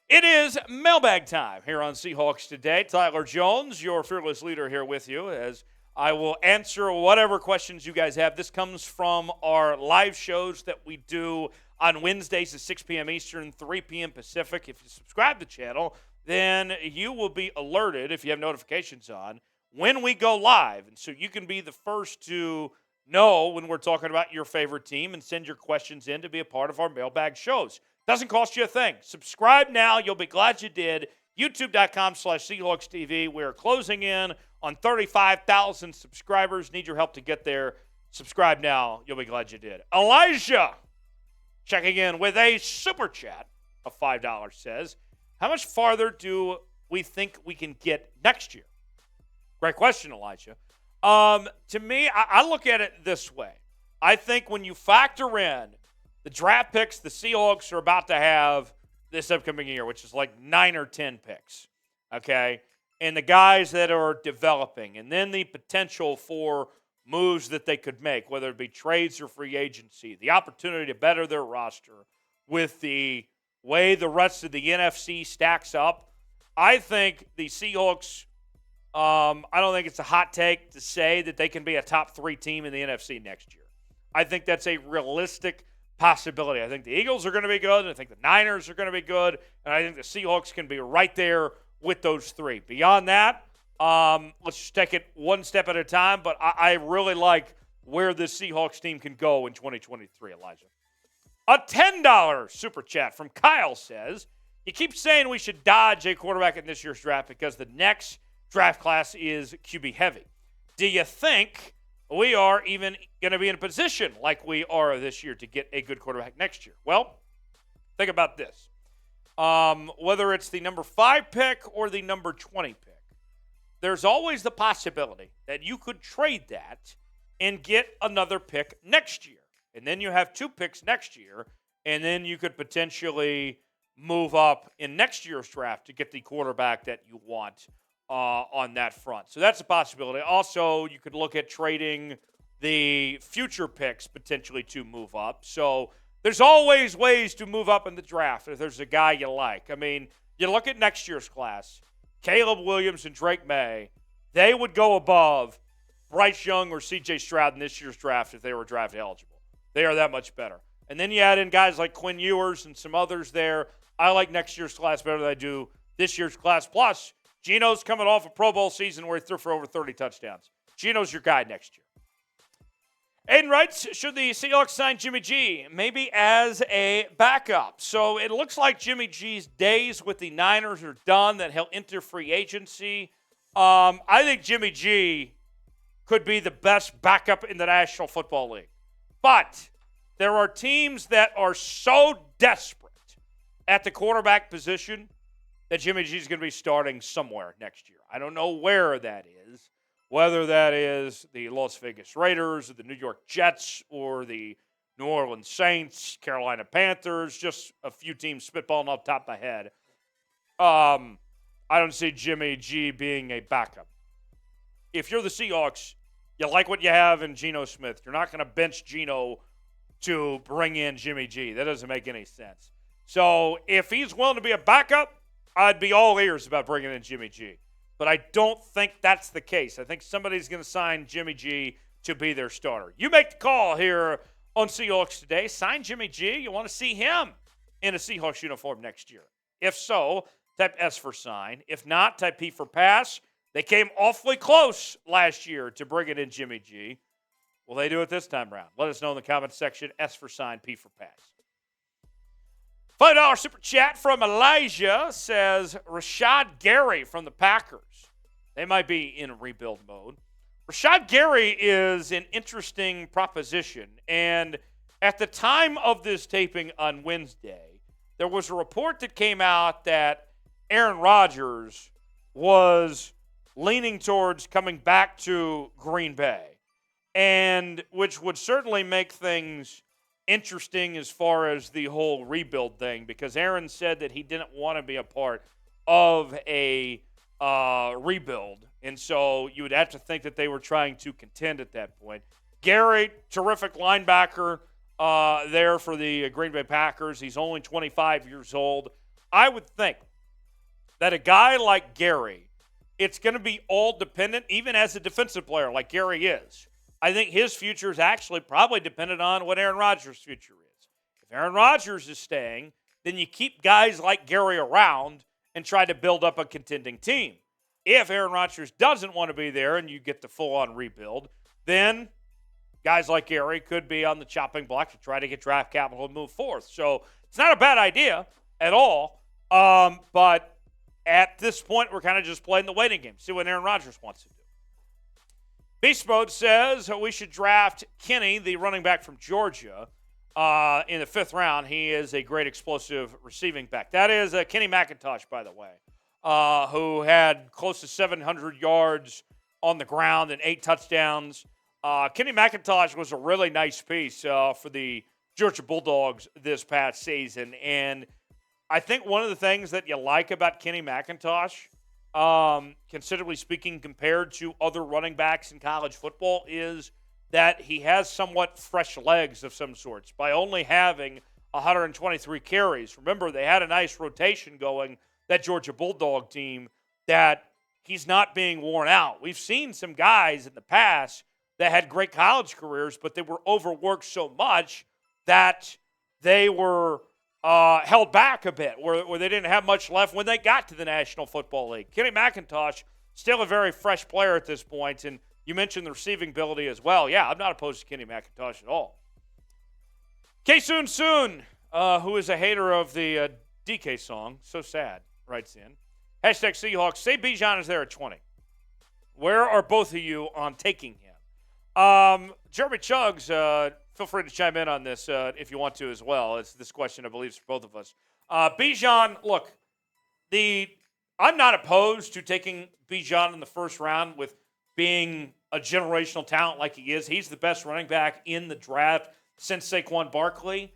It is mailbag time here on Seahawks Today. Tyler Jones, your fearless leader, here with you as I will answer whatever questions you guys have. This comes from our live shows that we do on Wednesdays at 6 p.m. Eastern, 3 p.m. Pacific. If you subscribe to the channel, then you will be alerted, if you have notifications on, when we go live. And so you can be the first to know when we're talking about your favorite team and send your questions in to be a part of our mailbag shows. Doesn't cost you a thing. Subscribe now. You'll be glad you did. YouTube.com/Seahawks TV. We're closing in on 35,000 subscribers. Need your help to get there. Subscribe now. You'll be glad you did. Elijah, checking in with a super chat of $5, says, how much farther do we think we can get next year? Great question, Elijah. To me, I look at it this way. I think when you factor in the draft picks the Seahawks are about to have this upcoming year, which is like 9 or 10 picks, okay, and the guys that are developing, and then the potential for moves that they could make, whether it be trades or free agency, the opportunity to better their roster with the way the rest of the NFC stacks up, I think the Seahawks, I don't think it's a hot take to say that they can be a top 3 team in the NFC next year. I think that's a realistic possibility. I think the Eagles are going to be good. I think the Niners are going to be good. And I think the Seahawks can be right there with those 3. Beyond that, let's just take it one step at a time. But I really like where this Seahawks team can go in 2023, Elijah. A $10 super chat from Kyle says, you keep saying we should dodge a quarterback in this year's draft because the next draft class is QB heavy. Do you think we are even going to be in a position like we are this year to get a good quarterback next year? Well, think about this. Whether it's the number 5 pick or the number 20 pick, there's always the possibility that you could trade that and get another pick next year. And then you have 2 picks next year, and then you could potentially move up in next year's draft to get the quarterback that you want on that front. So that's a possibility. Also, you could look at trading the future picks potentially to move up. So there's always ways to move up in the draft if there's a guy you like. I mean, you look at next year's class, Caleb Williams and Drake May, they would go above Bryce Young or C.J. Stroud in this year's draft if they were draft eligible. They are that much better. And then you add in guys like Quinn Ewers and some others there. I like next year's class better than I do this year's class. Plus, Geno's coming off a Pro Bowl season where he threw for over 30 touchdowns. Geno's your guy next year. Aiden writes, should the Seahawks sign Jimmy G? Maybe as a backup. So it looks like Jimmy G's days with the Niners are done, that he'll enter free agency. I think Jimmy G could be the best backup in the National Football League. But there are teams that are so desperate at the quarterback position that Jimmy G is going to be starting somewhere next year. I don't know where that is, whether that is the Las Vegas Raiders or the New York Jets or the New Orleans Saints, Carolina Panthers, just a few teams spitballing off the top of my head. I don't see Jimmy G being a backup. If you're the Seahawks, you like what you have in Geno Smith. You're not going to bench Geno to bring in Jimmy G. That doesn't make any sense. So if he's willing to be a backup, I'd be all ears about bringing in Jimmy G. But I don't think that's the case. I think somebody's going to sign Jimmy G to be their starter. You make the call here on Seahawks Today. Sign Jimmy G. You want to see him in a Seahawks uniform next year. If so, type S for sign. If not, type P for pass. They came awfully close last year to bringing in Jimmy G. Will they do it this time around? Let us know in the comments section. S for sign, P for pass. $5 super chat from Elijah says, Rashad Gary from the Packers. They might be in rebuild mode. Rashad Gary is an interesting proposition. And at the time of this taping on Wednesday, there was a report that came out that Aaron Rodgers was leaning towards coming back to Green Bay, and which would certainly make things interesting as far as the whole rebuild thing, because Aaron said that he didn't want to be a part of a rebuild, and so you would have to think that they were trying to contend at that point. Gary, terrific linebacker there for the Green Bay Packers. He's only 25 years old. I would think that a guy like Gary, it's going to be all dependent, even as a defensive player like Gary is. I think his future is actually probably dependent on what Aaron Rodgers' future is. If Aaron Rodgers is staying, then you keep guys like Gary around and try to build up a contending team. If Aaron Rodgers doesn't want to be there and you get the full-on rebuild, then guys like Gary could be on the chopping block to try to get draft capital and move forth. So it's not a bad idea at all. But at this point, we're kind of just playing the waiting game, see what Aaron Rodgers wants to do. Beast Mode says we should draft Kenny, the running back from Georgia, in the 5th round. He is a great explosive receiving back. That is Kenny McIntosh, by the way, who had close to 700 yards on the ground and 8 touchdowns. Kenny McIntosh was a really nice piece for the Georgia Bulldogs this past season. And I think one of the things that you like about Kenny McIntosh, considerably speaking, compared to other running backs in college football, is that he has somewhat fresh legs of some sorts by only having 123 carries. Remember, they had a nice rotation going, that Georgia Bulldog team, that he's not being worn out. We've seen some guys in the past that had great college careers, but they were overworked so much that they were held back a bit, where they didn't have much left when they got to the National Football League. Kenny McIntosh, still a very fresh player at this point, and you mentioned the receiving ability as well. Yeah, I'm not opposed to Kenny McIntosh at all. K-Soon Soon, who is a hater of the DK song, so sad, writes in. Hashtag Seahawks, say Bijan is there at 20. Where are both of you on taking him? Jeremy Chuggs, feel free to chime in on this if you want to as well. It's this question, I believe, is for both of us. Bijan, look, I'm not opposed to taking Bijan in the 1st round with being a generational talent like he is. He's the best running back in the draft since Saquon Barkley.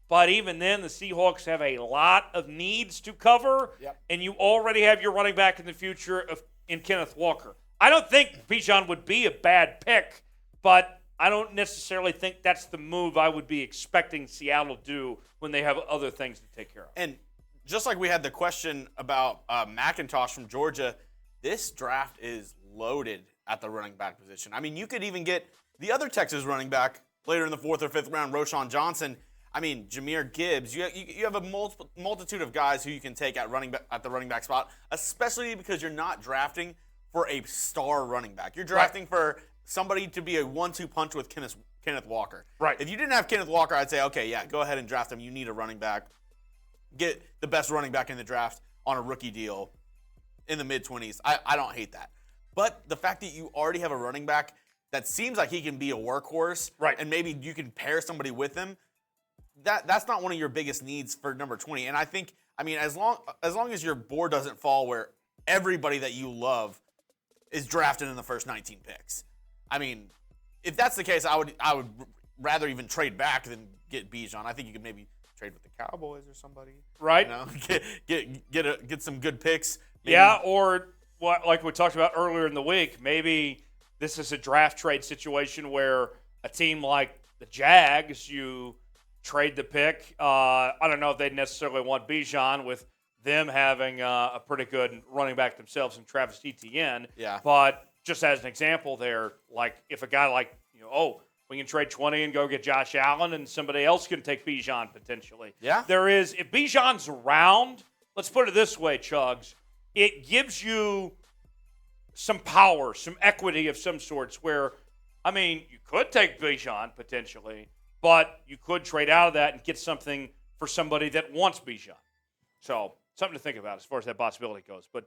But even then, the Seahawks have a lot of needs to cover, and you already have your running back in the future in Kenneth Walker. I don't think Bijan would be a bad pick, but I don't necessarily think that's the move I would be expecting Seattle to do when they have other things to take care of. And just like we had the question about McIntosh from Georgia, this draft is loaded at the running back position. I mean, you could even get the other Texas running back later in the 4th or 5th round, Roschon Johnson. I mean, Jahmyr Gibbs. You have a multitude of guys who you can take at the running back spot, especially because you're not drafting for a star running back. You're drafting for somebody to be a 1-2 punch with Kenneth Walker. Right. If you didn't have Kenneth Walker, I'd say, okay, yeah, go ahead and draft him. You need a running back. Get the best running back in the draft on a rookie deal in the mid-20s. I don't hate that. But the fact that you already have a running back that seems like he can be a workhorse, right, and maybe you can pair somebody with him, that's not one of your biggest needs for number 20. And I think, as long as your board doesn't fall where everybody that you love is drafted in the first 19 picks. If that's the case, I would rather even trade back than get Bijan. I think you could maybe trade with the Cowboys or somebody. Right. Get some good picks. Maybe. Yeah, or like we talked about earlier in the week, maybe this is a draft trade situation where a team like the Jags, you trade the pick. I don't know if they'd necessarily want Bijan with them having a pretty good running back themselves in Travis Etienne. Yeah. But just as an example there, like if a guy like, we can trade 20 and go get Josh Allen and somebody else can take Bijan potentially. Yeah. If Bijan's around, let's put it this way, Chugs, it gives you some power, some equity of some sorts where, you could take Bijan potentially, but you could trade out of that and get something for somebody that wants Bijan. So something to think about as far as that possibility goes. But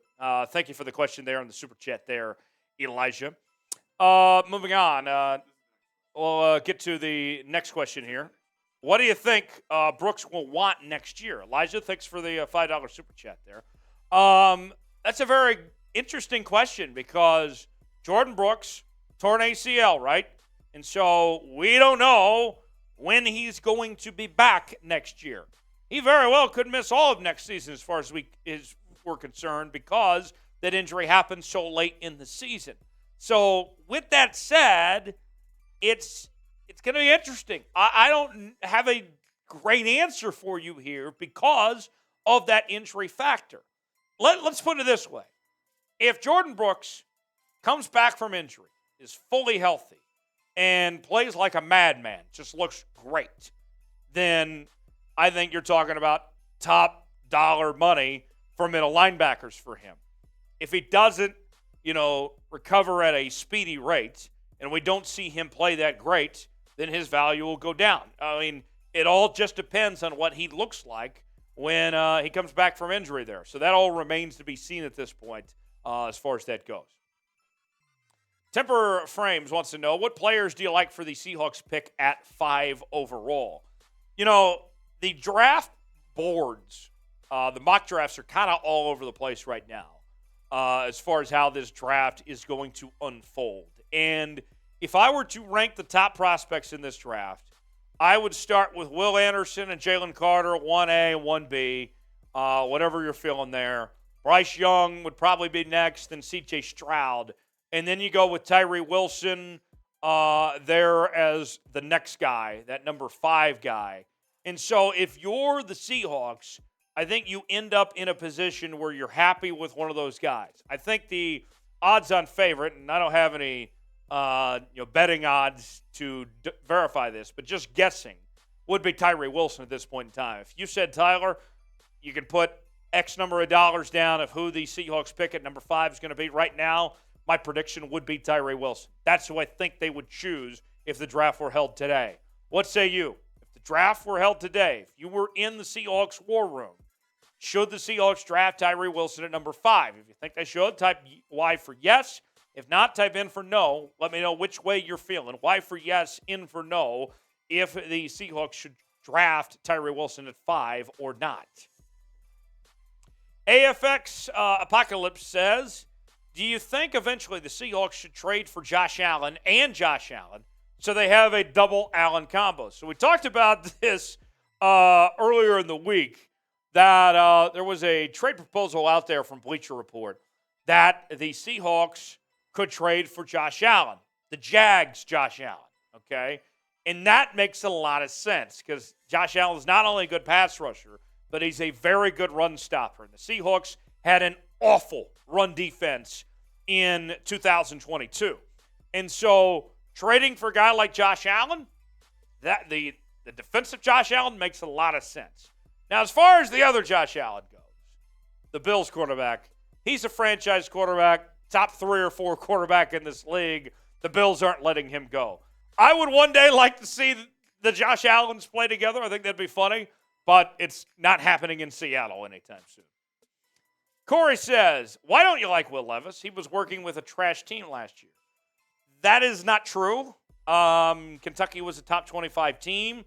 thank you for the question there on the Super Chat there, Elijah. Moving on. We'll get to the next question here. What do you think Brooks will want next year? Elijah, thanks for the $5 Super Chat there. That's a very interesting question because Jordan Brooks torn ACL, right? And so we don't know when he's going to be back next year. He very well could miss all of next season as far as we're concerned because that injury happened so late in the season. So with that said, it's going to be interesting. I don't have a great answer for you here because of that injury factor. Let's put it this way. If Jordan Brooks comes back from injury, is fully healthy, and plays like a madman, just looks great, then I think you're talking about top dollar money for middle linebackers for him. If he doesn't, recover at a speedy rate, and we don't see him play that great, then his value will go down. I mean, it all just depends on what he looks like when he comes back from injury there. So that all remains to be seen at this point as far as that goes. Temper Frames wants to know, what players do you like for the Seahawks pick at 5 overall? The draft boards, the mock drafts are kind of all over the place right now as far as how this draft is going to unfold. And if I were to rank the top prospects in this draft, I would start with Will Anderson and Jalen Carter, 1A, 1B, whatever you're feeling there. Bryce Young would probably be next, then C.J. Stroud. And then you go with Tyree Wilson there as the next guy, that number 5 guy. And so if you're the Seahawks, I think you end up in a position where you're happy with one of those guys. I think the odds-on favorite, and I don't have any betting odds to verify this, but just guessing, would be Tyree Wilson at this point in time. If you said Tyler, you can put X number of dollars down of who the Seahawks pick at number 5 is going to be right now. My prediction would be Tyree Wilson. That's who I think they would choose if the draft were held today. What say you? If the draft were held today, if you were in the Seahawks war room, should the Seahawks draft Tyree Wilson at number 5? If you think they should, type Y for yes. If not, type in for no. Let me know which way you're feeling. Y for yes, in for no, if the Seahawks should draft Tyree Wilson at 5 or not. AFX Apocalypse says, do you think eventually the Seahawks should trade for Josh Allen so they have a double Allen combo? So we talked about this earlier in the week, that there was a trade proposal out there from Bleacher Report that the Seahawks could trade for Josh Allen, the Jags' Josh Allen, okay? And that makes a lot of sense because Josh Allen is not only a good pass rusher, but he's a very good run stopper. And the Seahawks had an awful run defense in 2022. And so trading for a guy like Josh Allen, that the defensive Josh Allen makes a lot of sense. Now, as far as the other Josh Allen goes, the Bills quarterback, he's a franchise quarterback, top 3 or 4 quarterback in this league. The Bills aren't letting him go. I would one day like to see the Josh Allens play together. I think that'd be funny, but it's not happening in Seattle anytime soon. Corey says, why don't you like Will Levis? He was working with a trash team last year. That is not true. Kentucky was a top 25 team.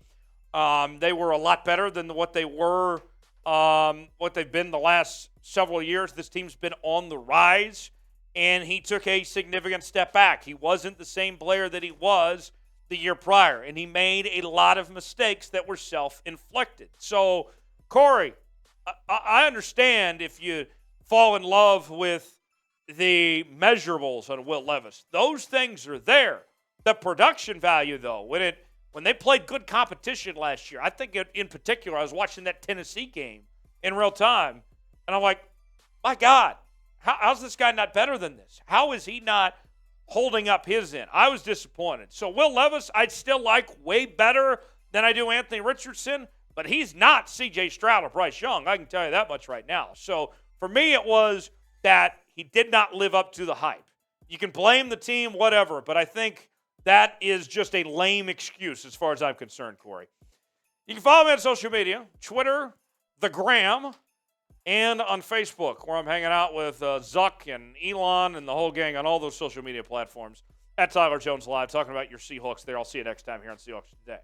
They were a lot better than what they were, what they've been the last several years. This team's been on the rise, and he took a significant step back. He wasn't the same player that he was the year prior, and he made a lot of mistakes that were self-inflicted. So, Corey, I understand if you fall in love with the measurables on Will Levis. Those things are there. The production value, though, when they played good competition last year, I think in particular, I was watching that Tennessee game in real time, and I'm like, my God, how's this guy not better than this? How is he not holding up his end? I was disappointed. So Will Levis, I'd still like way better than I do Anthony Richardson, but he's not C.J. Stroud or Bryce Young. I can tell you that much right now. So for me, it was that he did not live up to the hype. You can blame the team, whatever, but I think that is just a lame excuse as far as I'm concerned, Corey. You can follow me on social media, Twitter, the Gram, and on Facebook, where I'm hanging out with Zuck and Elon and the whole gang on all those social media platforms. At Tyler Jones Live, talking about your Seahawks there. I'll see you next time here on Seahawks Today.